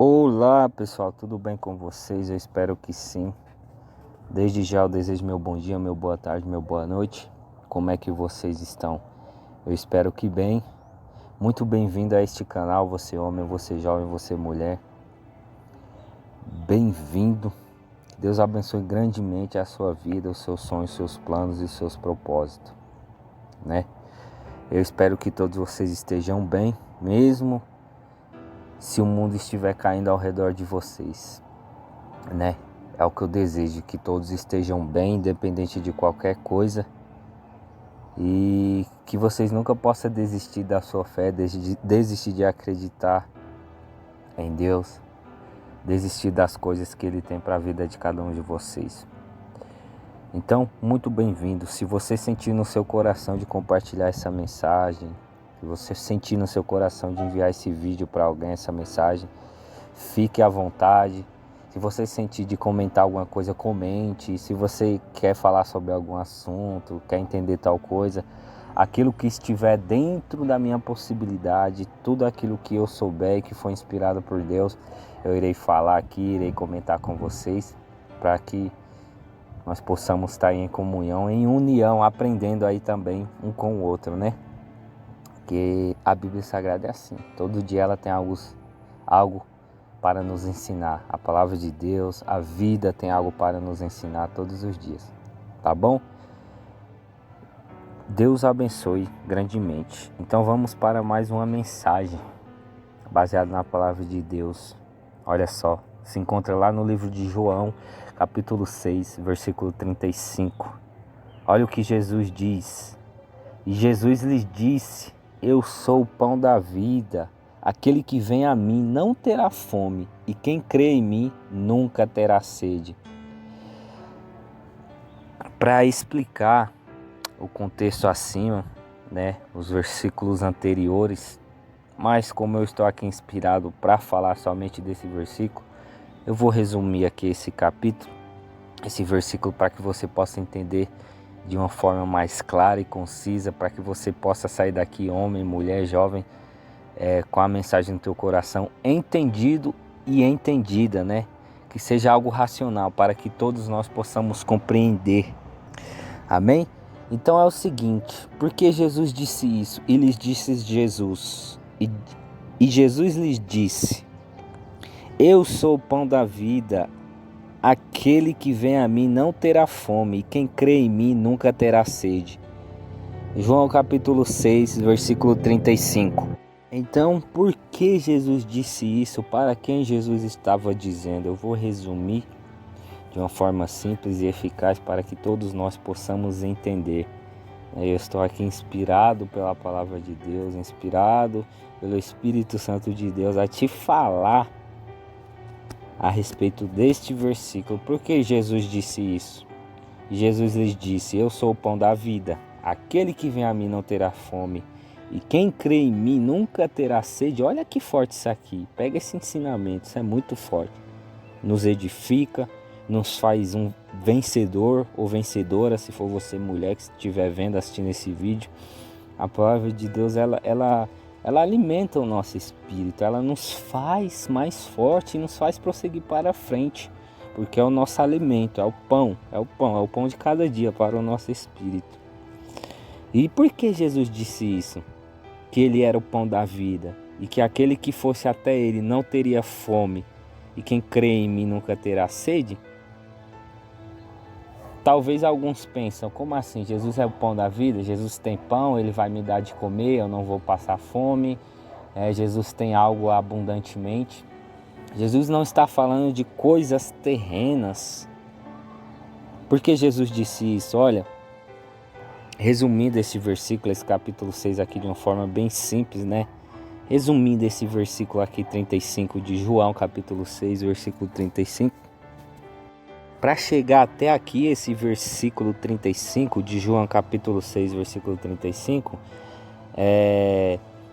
Olá pessoal, tudo bem com vocês? Eu espero que sim. Desde já eu desejo meu bom dia, meu boa tarde, meu boa noite. Como é que vocês estão? Eu espero que bem. Muito bem-vindo a este canal, você homem, você jovem, você mulher. Bem-vindo. Deus abençoe grandemente a sua vida, os seus sonhos, seus planos e seus propósitos, né? Eu espero que todos vocês estejam bem, mesmo se o mundo estiver caindo ao redor de vocês, né? É o que eu desejo, que todos estejam bem, independente de qualquer coisa. E que vocês nunca possam desistir da sua fé, desistir de acreditar em Deus, desistir das coisas que Ele tem para a vida de cada um de vocês. Então, muito bem-vindo. Se você sentir no seu coração de compartilhar essa mensagem, se você sentir no seu coração de enviar esse vídeo para alguém, essa mensagem, fique à vontade. Se você sentir de comentar alguma coisa, comente. Se você quer falar sobre algum assunto, quer entender tal coisa, aquilo que estiver dentro da minha possibilidade, tudo aquilo que eu souber e que foi inspirado por Deus, eu irei falar aqui, irei comentar com vocês, para que nós possamos estar em comunhão, em união, aprendendo aí também um com o outro, né? Porque a Bíblia Sagrada é assim, todo dia ela tem algo para nos ensinar. A palavra de Deus, a vida tem algo para nos ensinar todos os dias, tá bom? Deus abençoe grandemente. Então vamos para mais uma mensagem baseada na palavra de Deus. Olha só, se encontra lá no livro de João, capítulo 6, versículo 35. Olha o que Jesus diz. E Jesus lhes disse: eu sou o pão da vida. Aquele que vem a mim não terá fome, e quem crê em mim nunca terá sede. Para explicar o contexto acima, né, os versículos anteriores, mas como eu estou aqui inspirado para falar somente desse versículo, eu vou resumir aqui esse capítulo, esse versículo, para que você possa entender de uma forma mais clara e concisa, para que você possa sair daqui, homem, mulher, jovem, com a mensagem no teu coração, entendido e entendida, né? Que seja algo racional, para que todos nós possamos compreender. Amém? Então é o seguinte, por que Jesus disse isso? E lhes disse Jesus, e Jesus lhes disse: eu sou o pão da vida. Aquele que vem a mim não terá fome, e quem crê em mim nunca terá sede. João capítulo 6, versículo 35. Então, por que Jesus disse isso? Para quem Jesus estava dizendo? Eu vou resumir de uma forma simples e eficaz para que todos nós possamos entender. Eu estou aqui inspirado pela palavra de Deus, inspirado pelo Espírito Santo de Deus a te falar a respeito deste versículo. Por que Jesus disse isso? Jesus lhes disse: eu sou o pão da vida. Aquele que vem a mim não terá fome, e quem crê em mim nunca terá sede. Olha que forte isso aqui. Pega esse ensinamento, isso é muito forte. Nos edifica, nos faz um vencedor ou vencedora, se for você mulher que estiver vendo, assistindo esse vídeo. A palavra de Deus, ela alimenta o nosso espírito, ela nos faz mais forte e nos faz prosseguir para frente, porque é o nosso alimento, é o pão de cada dia para o nosso espírito. E por que Jesus disse isso? Que ele era o pão da vida, e que aquele que fosse até ele não teria fome, e quem crê em mim nunca terá sede? Talvez alguns pensam, como assim? Jesus é o pão da vida? Jesus tem pão, ele vai me dar de comer, eu não vou passar fome. Jesus tem algo abundantemente. Jesus não está falando de coisas terrenas. Por que Jesus disse isso? Olha, resumindo esse versículo, esse capítulo 6 aqui de uma forma bem simples, né? Resumindo esse versículo aqui 35 de João, capítulo 6, versículo 35. Para chegar até aqui, esse versículo 35 de João capítulo 6, versículo 35,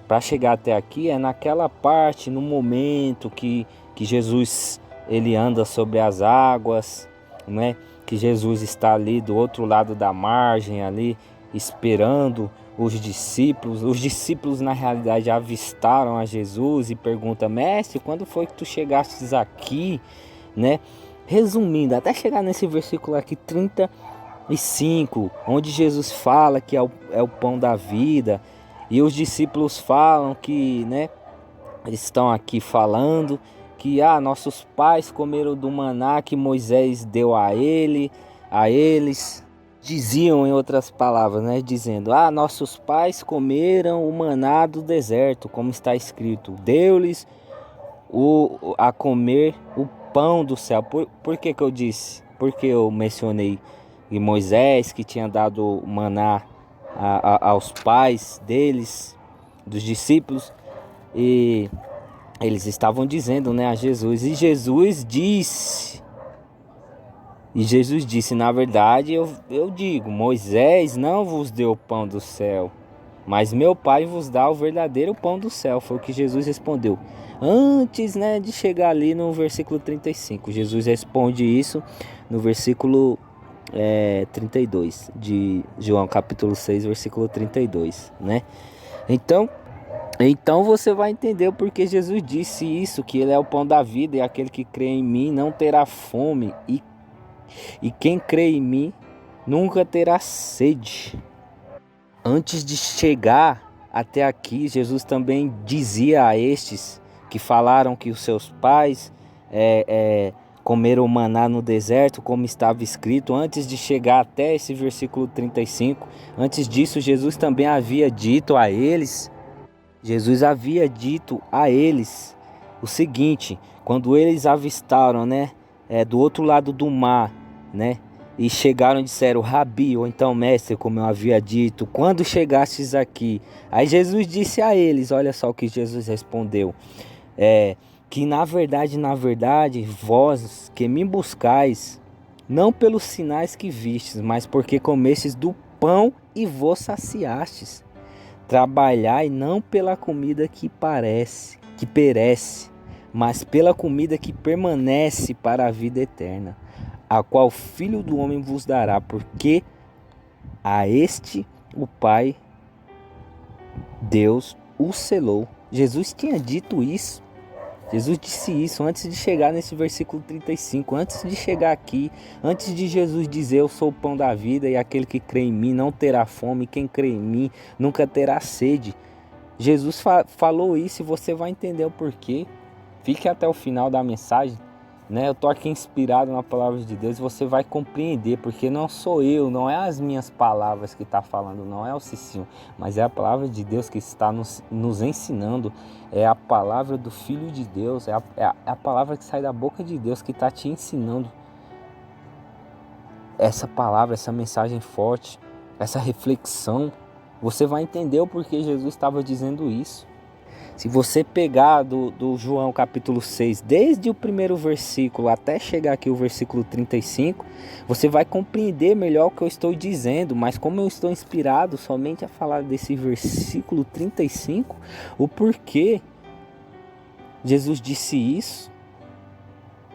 para chegar até aqui é naquela parte, no momento que Jesus ele anda sobre as águas, né? Que Jesus está ali do outro lado da margem, ali esperando os discípulos. Os discípulos na realidade avistaram a Jesus e perguntam: mestre, quando foi que tu chegastes aqui, né? Resumindo, até chegar nesse versículo aqui 35, onde Jesus fala que é o pão da vida, e os discípulos falam que, né, estão aqui falando que nossos pais comeram do maná que Moisés deu a eles. Diziam, em outras palavras, né, dizendo: nossos pais comeram o maná do deserto, como está escrito, deu-lhes a comer o pão do céu. Por que eu disse? Porque eu mencionei que Moisés, que tinha dado maná aos pais deles, dos discípulos, e eles estavam dizendo, né, a Jesus. E Jesus disse, na verdade, eu digo, Moisés não vos deu o pão do céu, mas meu Pai vos dá o verdadeiro pão do céu. Foi o que Jesus respondeu. Antes, né, de chegar ali no versículo 35. Jesus responde isso no versículo 32 de João capítulo 6, versículo 32, né? Então você vai entender o porquê Jesus disse isso, que ele é o pão da vida e aquele que crê em mim não terá fome e quem crê em mim nunca terá sede. Antes de chegar até aqui, Jesus também dizia a estes que falaram que os seus pais comeram maná no deserto, como estava escrito. Antes de chegar até esse versículo 35, antes disso, Jesus também havia dito a eles o seguinte: quando eles avistaram, né, do outro lado do mar, né, e chegaram e disseram: Rabi, ou então mestre, como eu havia dito, quando chegastes aqui? Aí Jesus disse a eles, olha só o que Jesus respondeu, que na verdade, vós que me buscais, não pelos sinais que vistes, mas porque comestes do pão e vos saciastes. Trabalhai não pela comida que perece, mas pela comida que permanece para a vida eterna, a qual o Filho do Homem vos dará, porque a este o Pai, Deus, o selou. Jesus tinha dito isso. Jesus disse isso antes de chegar nesse versículo 35, antes de chegar aqui, antes de Jesus dizer: eu sou o pão da vida e aquele que crê em mim não terá fome, quem crê em mim nunca terá sede. Jesus falou isso e você vai entender o porquê. Fique até o final da mensagem, né? Eu tô aqui inspirado na palavra de Deus e você vai compreender, porque não sou eu, não é as minhas palavras que está falando, não é o Cicinho, mas é a palavra de Deus que está nos ensinando, é a palavra do Filho de Deus, é a palavra que sai da boca de Deus que está te ensinando essa palavra, essa mensagem forte, essa reflexão. Você vai entender o porquê Jesus estava dizendo isso. Se você pegar do João capítulo 6, desde o primeiro versículo até chegar aqui o versículo 35, você vai compreender melhor o que eu estou dizendo. Mas como eu estou inspirado somente a falar desse versículo 35, o porquê Jesus disse isso,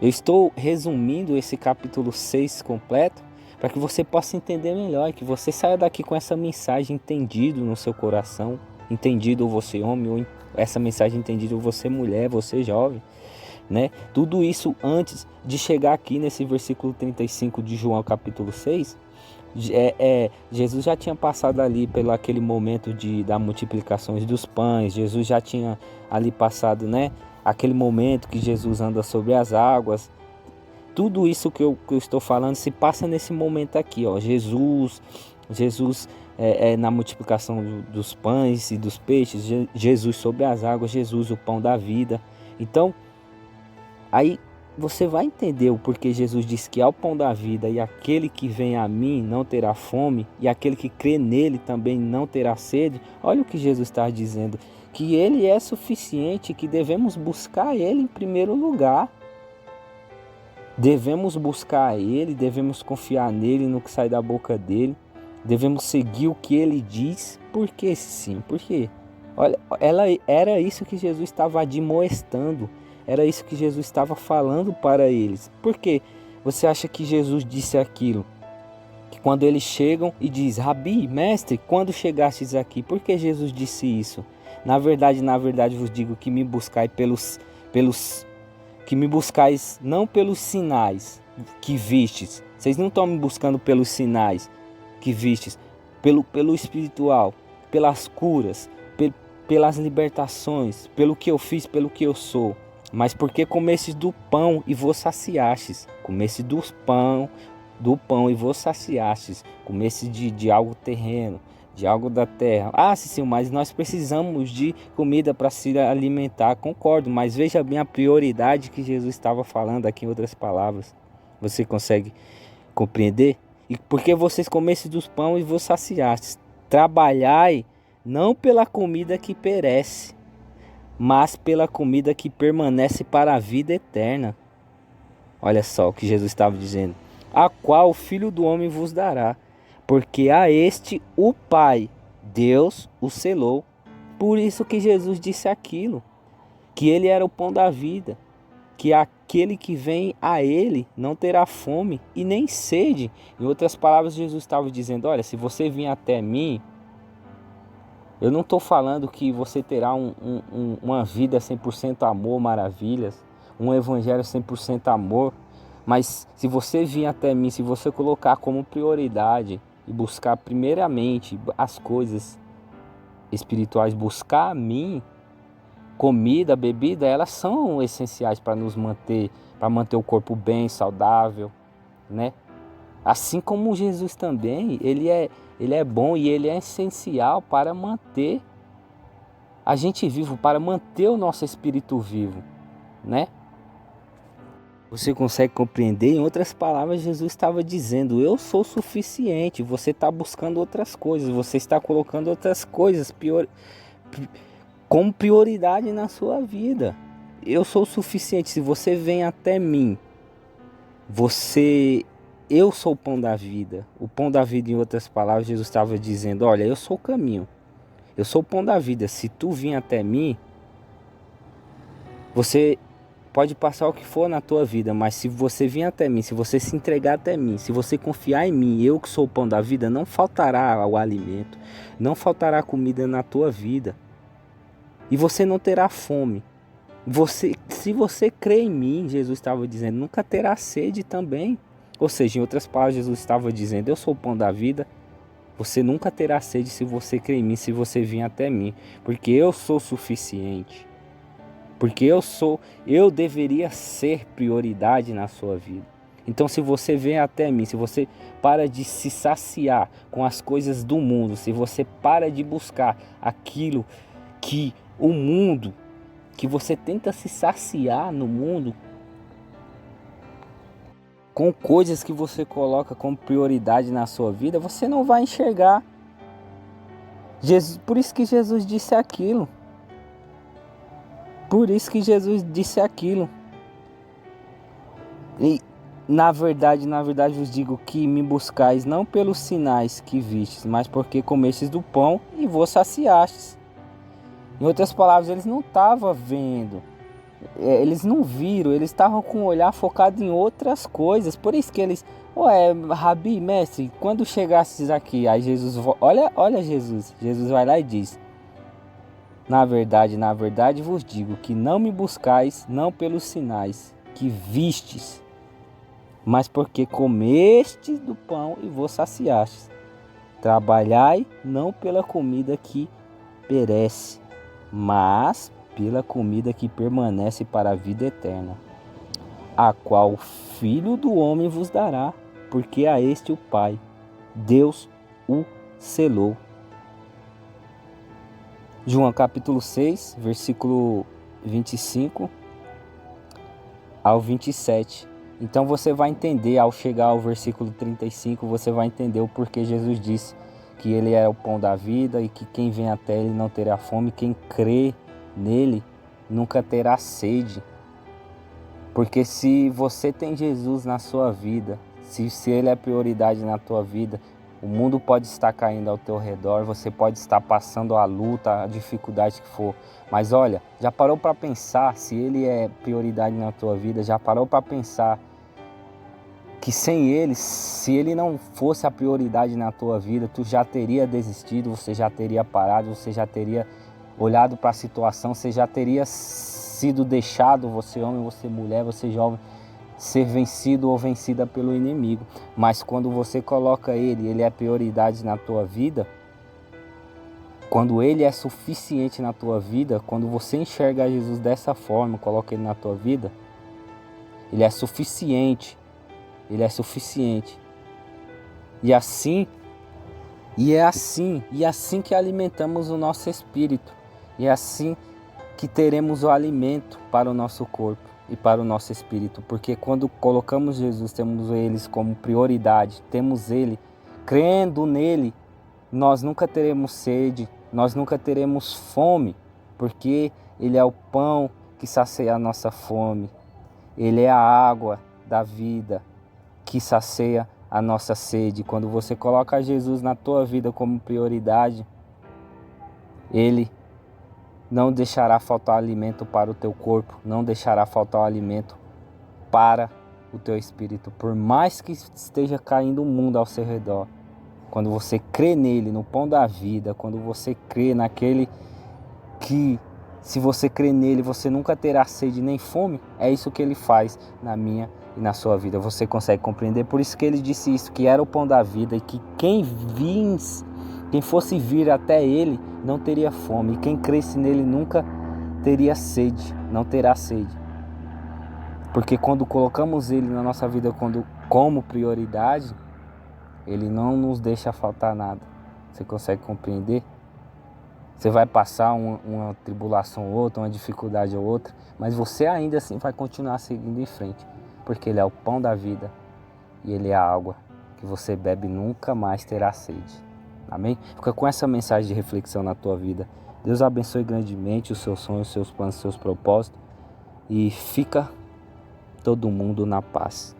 eu estou resumindo esse capítulo 6 completo, para que você possa entender melhor, que você saia daqui com essa mensagem entendido no seu coração, entendido você homem, ou essa mensagem entendida você mulher, você jovem, né? Tudo isso antes de chegar aqui nesse versículo 35 de João capítulo 6, Jesus já tinha passado ali pelo aquele momento da multiplicações dos pães. Jesus já tinha ali passado, né, aquele momento que Jesus anda sobre as águas. Tudo isso que eu estou falando se passa nesse momento aqui, ó. Jesus na multiplicação dos pães e dos peixes, Jesus sobre as águas, Jesus o pão da vida. Então, aí você vai entender o porquê Jesus disse que é o pão da vida, e aquele que vem a mim não terá fome, e aquele que crê nele também não terá sede. Olha o que Jesus está dizendo, que ele é suficiente, que devemos buscar ele em primeiro lugar. Devemos buscar ele, devemos confiar nele, no que sai da boca dele. Devemos seguir o que ele diz. Por que sim? Por quê? Olha, era isso que Jesus estava admoestando. Era isso que Jesus estava falando para eles. Por que você acha que Jesus disse aquilo? Que quando eles chegam e diz: Rabi, mestre, quando chegastes aqui? Por que Jesus disse isso? Na verdade vos digo que me buscais que me buscais não pelos sinais que vistes. Vocês não estão me buscando pelos sinais que vistes, pelo espiritual, pelas curas, pelas libertações, pelo que eu fiz, pelo que eu sou, mas porque comestes do pão e vos saciastes. Comestes do pão e vos saciastes. Comestes de algo terreno, de algo da terra. Ah, sim, mas nós precisamos de comida para se alimentar, concordo, mas veja bem a prioridade que Jesus estava falando aqui em outras palavras. Você consegue compreender? E porque vocês comessem dos pão e vos saciastes. Trabalhai não pela comida que perece, mas pela comida que permanece para a vida eterna. Olha só o que Jesus estava dizendo. A qual o Filho do Homem vos dará, porque a este o Pai, Deus, o selou. Por isso que Jesus disse aquilo, que ele era o pão da vida, que aquele que vem a ele não terá fome e nem sede. Em outras palavras, Jesus estava dizendo: olha, se você vir até mim, eu não estou falando que você terá uma vida 100% amor, maravilhas, um evangelho 100% amor, mas se você vir até mim, se você colocar como prioridade e buscar primeiramente as coisas espirituais, buscar a mim, comida, bebida, elas são essenciais para nos manter, para manter o corpo bem, saudável, né? Assim como Jesus também, ele é bom e ele é essencial para manter a gente vivo, para manter o nosso espírito vivo, né? Você consegue compreender? Em outras palavras, Jesus estava dizendo: eu sou suficiente. Você está buscando outras coisas, você está colocando outras coisas como prioridade na sua vida. Eu sou suficiente. Se você vem até mim, eu sou o pão da vida. O pão da vida, em outras palavras, Jesus estava dizendo: olha, eu sou o caminho, eu sou o pão da vida. Se tu vir até mim, você pode passar o que for na tua vida, mas se você vir até mim, se você se entregar até mim, se você confiar em mim, eu que sou o pão da vida, não faltará o alimento, não faltará comida na tua vida. E você não terá fome. Se você crê em mim, Jesus estava dizendo, nunca terá sede também. Ou seja, em outras palavras, Jesus estava dizendo: eu sou o pão da vida. Você nunca terá sede se você crê em mim, se você vir até mim. Porque eu sou suficiente. Porque eu deveria ser prioridade na sua vida. Então, se você vem até mim, se você para de se saciar com as coisas do mundo, se você para de buscar aquilo que o mundo, que você tenta se saciar no mundo, com coisas que você coloca como prioridade na sua vida, você não vai enxergar. Por isso que Jesus disse aquilo. Por isso que Jesus disse aquilo. E na verdade vos digo que me buscais não pelos sinais que vistes, mas porque comestes do pão e vos saciastes. Em outras palavras, eles não estavam vendo, eles não viram, eles estavam com o olhar focado em outras coisas. Por isso que eles: Rabi, mestre, quando chegastes aqui? Aí Jesus, olha Jesus vai lá e diz: na verdade vos digo que não me buscais não pelos sinais que vistes, mas porque comestes do pão e vos saciastes. Trabalhai não pela comida que perece, mas pela comida que permanece para a vida eterna, a qual o Filho do Homem vos dará, porque a este o Pai, Deus, o selou. João capítulo 6, versículo 25 ao 27. Então você vai entender, ao chegar ao versículo 35, você vai entender o porquê Jesus disse que ele é o pão da vida e que quem vem até ele não terá fome, quem crê nele nunca terá sede. Porque se você tem Jesus na sua vida, se ele é prioridade na tua vida, o mundo pode estar caindo ao teu redor, você pode estar passando a luta, a dificuldade que for. Mas olha, já parou para pensar se ele é prioridade na tua vida? Já parou para pensar que sem ele, se ele não fosse a prioridade na tua vida, tu já teria desistido, você já teria parado, você já teria olhado para a situação, você já teria sido deixado, você homem, você mulher, você jovem, ser vencido ou vencida pelo inimigo. Mas quando você coloca ele é prioridade na tua vida, quando ele é suficiente na tua vida, quando você enxerga Jesus dessa forma, coloca ele na tua vida, ele é suficiente. Ele é suficiente. E é assim que alimentamos o nosso espírito. E é assim que teremos o alimento para o nosso corpo e para o nosso espírito. Porque quando colocamos Jesus, temos eles como prioridade, temos ele, crendo nele, nós nunca teremos sede, nós nunca teremos fome, porque ele é o pão que sacia a nossa fome. Ele é a água da vida que sacia a nossa sede. Quando você coloca Jesus na tua vida como prioridade, ele não deixará faltar alimento para o teu corpo, não deixará faltar alimento para o teu espírito. Por mais que esteja caindo o mundo ao seu redor, quando você crê nele, no pão da vida, quando você crê naquele que, se você crê nele, você nunca terá sede nem fome, é isso que ele faz na minha e na sua vida. Você consegue compreender? Por isso que ele disse isso, que era o pão da vida e que quem fosse vir até ele não teria fome, e quem cresce nele nunca teria sede, não terá sede. Porque quando colocamos ele na nossa vida como prioridade, ele não nos deixa faltar nada. Você consegue compreender? Você vai passar uma tribulação ou outra, uma dificuldade ou outra, mas você ainda assim vai continuar seguindo em frente, porque ele é o pão da vida e ele é a água que você bebe e nunca mais terá sede. Amém? Fica com essa mensagem de reflexão na tua vida. Deus abençoe grandemente os seus sonhos, os seus planos, os seus propósitos, e fica todo mundo na paz.